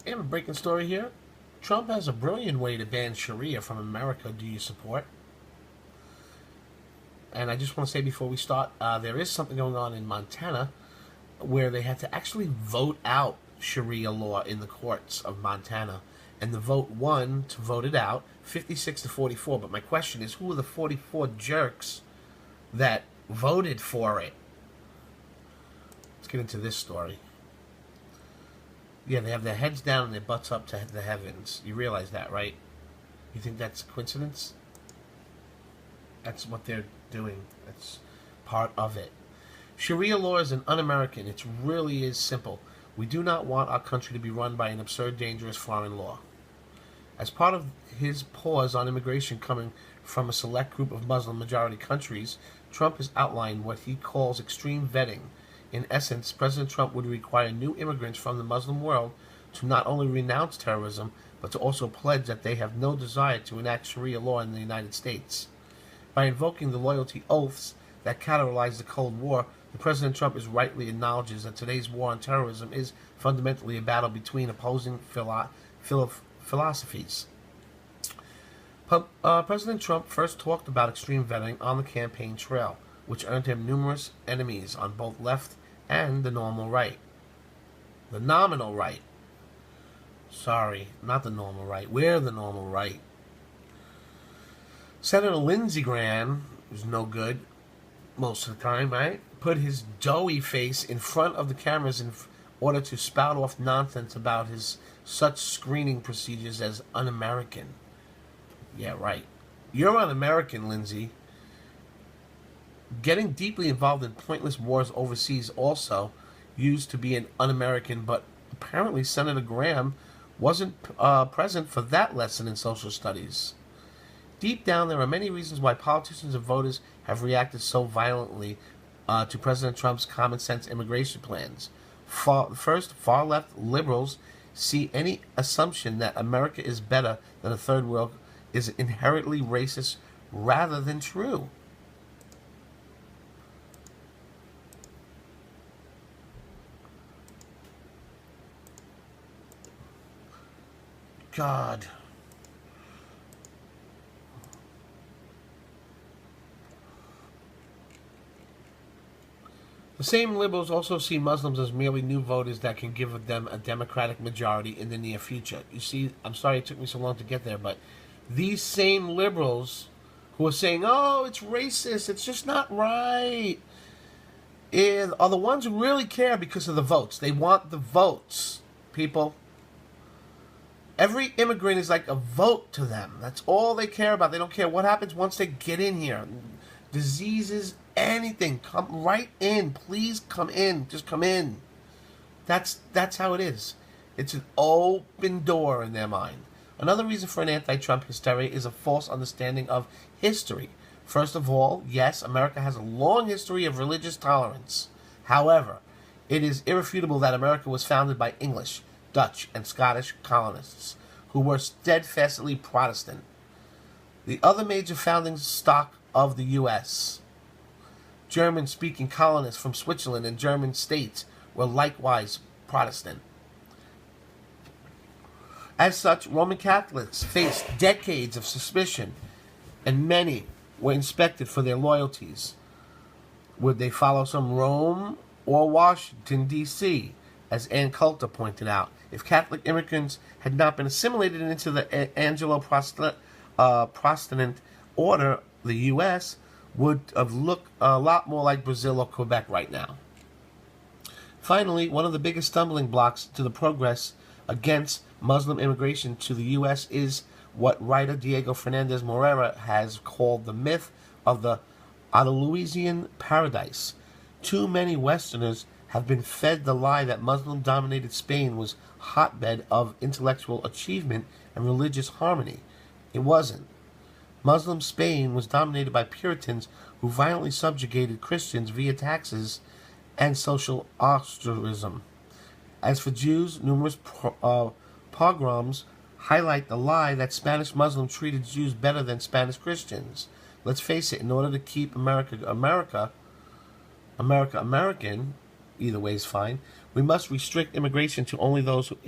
I have a breaking story here. Trump has a brilliant way to ban Sharia from America. Do you support? And I just want to say before we start, there is something going on in Montana where they had to actually vote out Sharia law in the courts of Montana. And the vote won to vote it out, 56 to 44. But my question is, who are the 44 jerks that voted for it? Let's get into this story. Yeah, they have their heads down and their butts up to the heavens. You realize that, right? You think that's a coincidence? That's what they're doing. That's part of it. Sharia law is an un-American. It really is simple. We do not want our country to be run by an absurd, dangerous foreign law. As part of his pause on immigration coming from a select group of Muslim-majority countries, Trump has outlined what he calls extreme vetting. In essence, President Trump would require new immigrants from the Muslim world to not only renounce terrorism, but to also pledge that they have no desire to enact Sharia law in the United States. By invoking the loyalty oaths that catalyzed the Cold War, the President Trump is rightly acknowledges that today's war on terrorism is fundamentally a battle between opposing philosophies. President Trump first talked about extreme vetting on the campaign trail, which earned him numerous enemies on both left and the normal right. The nominal right. Sorry, not the normal right. We're the normal right. Senator Lindsey Graham, who's no good most of the time, right, put his doughy face in front of the cameras in order to spout off nonsense about his such screening procedures as un-American. Yeah, right. You're un-American, Lindsey. Getting deeply involved in pointless wars overseas also used to be an un-American, but apparently Senator Graham wasn't present for that lesson in social studies. Deep down, there are many reasons why politicians and voters have reacted so violently to President Trump's common-sense immigration plans. First, far-left liberals see any assumption that America is better than a third world is inherently racist rather than true. God. The same liberals also see Muslims as merely new voters that can give them a Democratic majority in the near future. You see, I'm sorry it took me so long to get there, but these same liberals who are saying, oh, it's racist, it's just not right, are the ones who really care because of the votes. They want the votes, people. Every immigrant is like a vote to them. That's all they care about. They don't care what happens once they get in here. Diseases, anything. Come right in. Please come in. Just come in. That's how it is. It's an open door in their mind. Another reason for an anti-Trump hysteria is a false understanding of history. First of all, yes, America has a long history of religious tolerance. However, it is irrefutable that America was founded by English, Dutch, and Scottish colonists who were steadfastly Protestant. The other major founding stock of the U.S., German-speaking colonists from Switzerland and German states, were likewise Protestant. As such, Roman Catholics faced decades of suspicion, and many were inspected for their loyalties. Would they follow some Rome or Washington, D.C., as Ann Coulter pointed out? If Catholic immigrants had not been assimilated into the Anglo-Protestant order, the U.S. would have looked a lot more like Brazil or Quebec right now. Finally, one of the biggest stumbling blocks to the progress against Muslim immigration to the U.S. is what writer Diego Fernandez Morera has called the myth of the Andalusian paradise. Too many Westerners have been fed the lie that Muslim-dominated Spain was a hotbed of intellectual achievement and religious harmony. It wasn't. Muslim Spain was dominated by Puritans who violently subjugated Christians via taxes and social ostracism. As for Jews, numerous pogroms highlight the lie that Spanish Muslims treated Jews better than Spanish Christians. Let's face it, in order to keep America American, either way is fine, we must restrict immigration to only those who